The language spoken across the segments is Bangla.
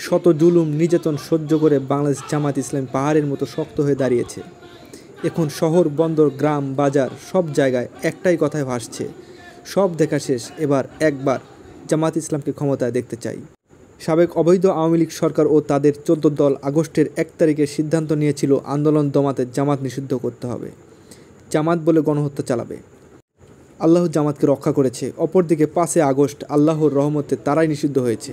শত জুলুম নির্যাতন সহ্য করে বাংলাদেশ জামাত ইসলামী পাহাড়ের মতো শক্ত হয়ে দাঁড়িয়েছে। এখন শহর, বন্দর, গ্রাম, বাজার সব জায়গায় একটাই কথাই ভাসছে, সব দেখা শেষ, এবার একবার জামাত ইসলামকে ক্ষমতায় দেখতে চাই। সাবেক অবৈধ আওয়ামী লীগ সরকার ও তাদের 14 দল আগস্টের 1 তারিখে সিদ্ধান্ত নিয়েছিল আন্দোলন দমাতে জামাত নিষিদ্ধ করতে হবে, জামাত বলে গণহত্যা চালাবে। আল্লাহ জামাতকে রক্ষা করেছে। অপরদিকে 5 আগস্ট আল্লাহর রহমতে তারাই নিষিদ্ধ হয়েছে।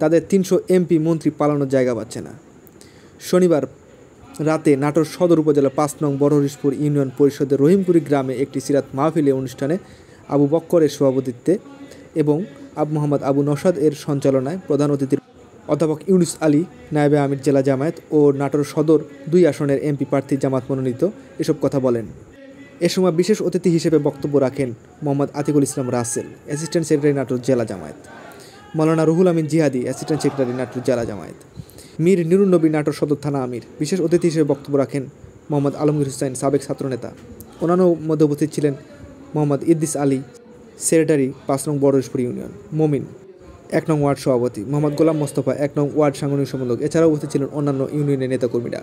তাদের 300 এমপি মন্ত্রী পালানোর জায়গা পাচ্ছে না। শনিবার রাতে নাটোর সদর উপজেলা 5 নং বড়হরিশপুর ইউনিয়ন পরিষদের রহিমপুরি গ্রামে একটি সিরাত মাহফিলে অনুষ্ঠানে আবু বক্করের সভাপতিত্বে এবং মোহাম্মদ আবু নওশাদ এর সঞ্চালনায় প্রধান অতিথির অধ্যাপক ইউনুস আলী, নায়েবে আমির জেলা জামায়াত ও নাটোর সদর 2 আসনের এমপি প্রার্থী জামাত মনোনীত এসব কথা বলেন। এ সময় বিশেষ অতিথি হিসেবে বক্তব্য রাখেন মোহাম্মদ আতিকুল ইসলাম রাসেল, অ্যাসিস্ট্যান্ট সেক্রেটারি নাটোর জেলা জামায়াত, মাওলানা রুহুল আমিন জিহাদি, অ্যাসিস্ট্যান্ট সেক্রেটারি নাটোর জেলা জামায়াত, মীর নুরুন্নবী, নাটোর সদর থানা আমির। বিশেষ অতিথি হিসেবে বক্তব্য রাখেন মোহাম্মদ আলমগীর হোসেন, সাবেক ছাত্রনেতা। অন্যান্য মধ্যে উপস্থিত ছিলেন মোহাম্মদ ইদ্রিস আলী, সেক্রেটারি 5 নং বড়হরিশপুর ইউনিয়ন, মমিন 1 নং ওয়ার্ড সভাপতি, মোহাম্মদ গোলাম মোস্তফা 1 নং ওয়ার্ড সাংগঠনিক সম্পাদক। এছাড়াও উপস্থিত ছিলেন অন্যান্য ইউনিয়নের নেতাকর্মীরা।